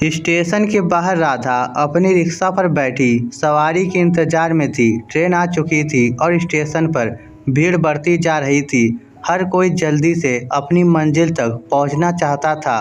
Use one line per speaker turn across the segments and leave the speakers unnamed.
Station के बाहर राधा अपनी रिक्शा पर बैठी सवारी के इंतजार में थी। ट्रेन आ चुकी थी और स्टेशन पर भीड़ बढ़ती जा रही थी। हर कोई जल्दी से अपनी मंजिल तक पहुंचना चाहता था।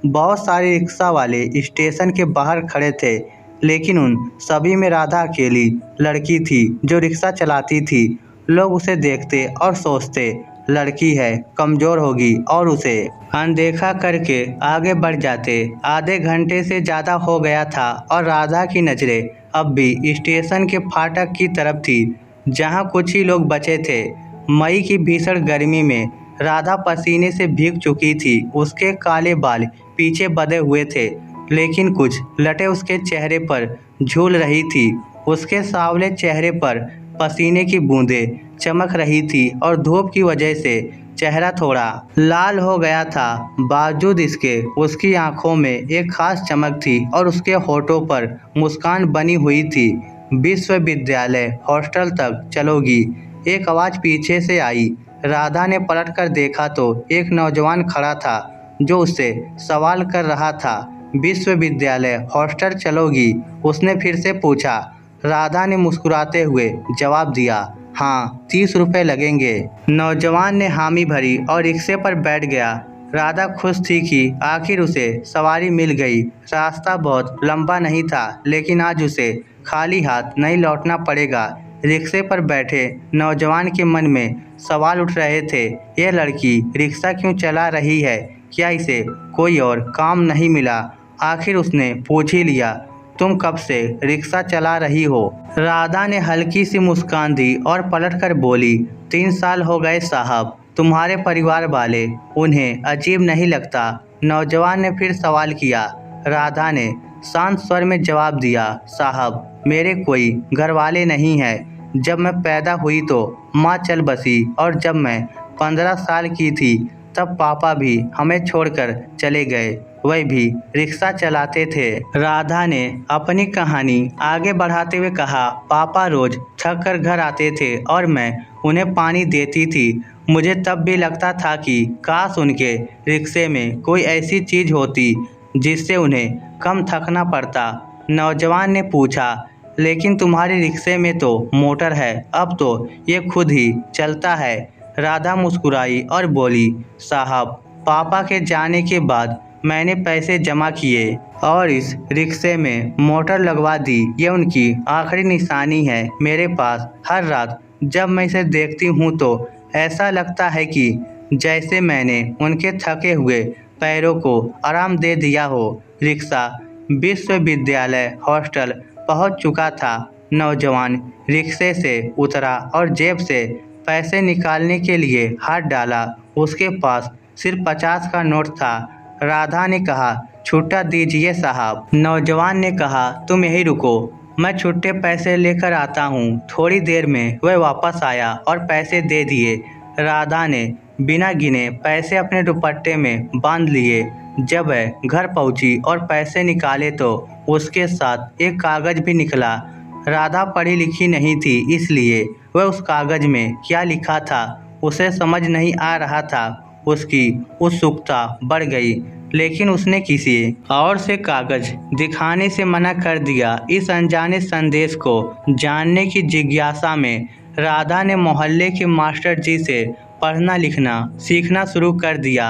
बहुत सारे रिक्शा वाले स्टेशन के बाहर खड़े थे, लेकिन उन सभी में राधा अकेली लड़की थी जो रिक्शा चलाती थी। लोग उसे देखते और सोचते, लड़की है, कमज़ोर होगी, और उसे अनदेखा करके आगे बढ़ जाते। आधे घंटे से ज़्यादा हो गया था और राधा की नज़रें अब भी स्टेशन के फाटक की तरफ थी, जहां कुछ ही लोग बचे थे। मई की भीषण गर्मी में राधा पसीने से भीग चुकी थी। उसके काले बाल पीछे बंधे हुए थे, लेकिन कुछ लटें उसके चेहरे पर झूल रही थी। उसके सांवले चेहरे पर पसीने की बूंदें चमक रही थी और धूप की वजह से चेहरा थोड़ा लाल हो गया था। बावजूद इसके उसकी आंखों में एक खास चमक थी और उसके होठों पर मुस्कान बनी हुई थी। विश्वविद्यालय हॉस्टल तक चलोगी? एक आवाज़ पीछे से आई। राधा ने पलटकर देखा तो एक नौजवान खड़ा था जो उससे सवाल कर रहा था। विश्वविद्यालय हॉस्टल चलोगी? उसने फिर से पूछा। राधा ने मुस्कुराते हुए जवाब दिया, हाँ, 30 रुपये लगेंगे। नौजवान ने हामी भरी और रिक्शे पर बैठ गया। राधा खुश थी कि आखिर उसे सवारी मिल गई। रास्ता बहुत लंबा नहीं था, लेकिन आज उसे खाली हाथ नहीं लौटना पड़ेगा। रिक्शे पर बैठे नौजवान के मन में सवाल उठ रहे थे। यह लड़की रिक्शा क्यों चला रही है? क्या इसे कोई और काम नहीं मिला? आखिर उसने पूछ ही लिया, तुम कब से रिक्शा चला रही हो? राधा ने हल्की सी मुस्कान दी और पलटकर बोली, 3 साल हो गए साहब। तुम्हारे परिवार वाले, उन्हें अजीब नहीं लगता? नौजवान ने फिर सवाल किया। राधा ने शांत स्वर में जवाब दिया, साहब, मेरे कोई घर वाले नहीं हैं। जब मैं पैदा हुई तो माँ चल बसी और जब मैं 15 साल की थी तब पापा भी हमें छोड़कर चले गए। वह भी रिक्शा चलाते थे। राधा ने अपनी कहानी आगे बढ़ाते हुए कहा, पापा रोज थक कर घर आते थे और मैं उन्हें पानी देती थी। मुझे तब भी लगता था कि काश उनके रिक्शे में कोई ऐसी चीज़ होती जिससे उन्हें कम थकना पड़ता। नौजवान ने पूछा, लेकिन तुम्हारे रिक्शे में तो मोटर है, अब तो ये खुद ही चलता है। राधा मुस्कुराई और बोली, साहब, पापा के जाने के बाद मैंने पैसे जमा किए और इस रिक्शे में मोटर लगवा दी। ये उनकी आखिरी निशानी है मेरे पास। हर रात जब मैं इसे देखती हूँ तो ऐसा लगता है कि जैसे मैंने उनके थके हुए पैरों को आराम दे दिया हो। रिक्शा विश्वविद्यालय हॉस्टल पहुँच चुका था। नौजवान रिक्शे से उतरा और जेब से पैसे निकालने के लिए हाथ डाला। उसके पास सिर्फ 50 का नोट था। राधा ने कहा, छुट्टा दीजिए साहब। नौजवान ने कहा, तुम यहीं रुको, मैं छुट्टे पैसे लेकर आता हूँ। थोड़ी देर में वह वापस आया और पैसे दे दिए। राधा ने बिना गिने पैसे अपने दुपट्टे में बांध लिए। जब वह घर पहुँची और पैसे निकाले तो उसके साथ एक कागज़ भी निकला। राधा पढ़ी लिखी नहीं थी, इसलिए वह उस कागज़ में क्या लिखा था उसे समझ नहीं आ रहा था। उसकी उत्सुकता बढ़ गई, लेकिन उसने किसी और से कागज़ दिखाने से मना कर दिया। इस अनजाने संदेश को जानने की जिज्ञासा में राधा ने मोहल्ले के मास्टर जी से पढ़ना लिखना सीखना शुरू कर दिया।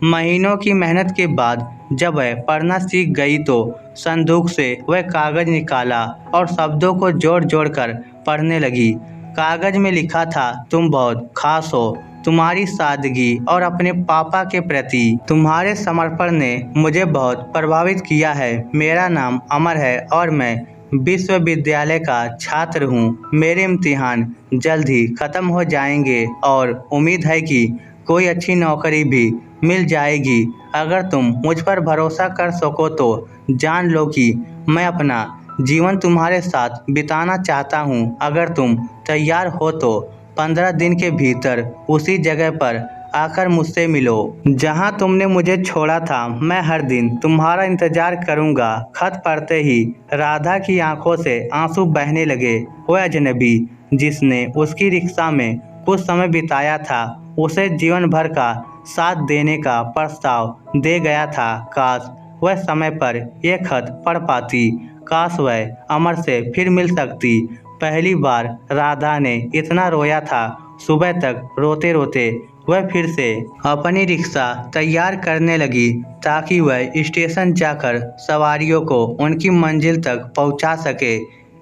महीनों की मेहनत के बाद जब वह पढ़ना सीख गई तो संदूक से वह कागज़ निकाला और शब्दों को जोड़ जोड़ कर पढ़ने लगी। कागज़ में लिखा था, तुम बहुत खास हो। तुम्हारी सादगी और अपने पापा के प्रति तुम्हारे समर्पण ने मुझे बहुत प्रभावित किया है। मेरा नाम अमर है और मैं विश्वविद्यालय का छात्र हूँ। मेरे इम्तिहान जल्द ही ख़त्म हो जाएंगे और उम्मीद है कि कोई अच्छी नौकरी भी मिल जाएगी। अगर तुम मुझ पर भरोसा कर सको तो जान लो कि मैं अपना जीवन तुम्हारे साथ बिताना चाहता हूँ। अगर तुम तैयार हो तो 15 दिन के भीतर उसी जगह पर आकर मुझसे मिलो जहां तुमने मुझे छोड़ा था। मैं हर दिन तुम्हारा इंतजार करूंगा। खत पढ़ते ही राधा की आंखों से आंसू बहने लगे। वह अजनबी जिसने उसकी रिक्शा में कुछ समय बिताया था, उसे जीवन भर का साथ देने का प्रस्ताव दे गया था। काश वह समय पर एक खत पढ़ पाती। काश वह अमर से फिर मिल सकती। पहली बार राधा ने इतना रोया था। सुबह तक रोते रोते वह फिर से अपनी रिक्शा तैयार करने लगी ताकि वह स्टेशन जाकर सवारियों को उनकी मंजिल तक पहुंचा सके।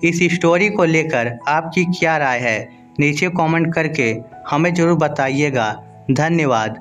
इस स्टोरी को लेकर आपकी क्या राय है? नीचे कमेंट करके हमें ज़रूर बताइएगा। धन्यवाद।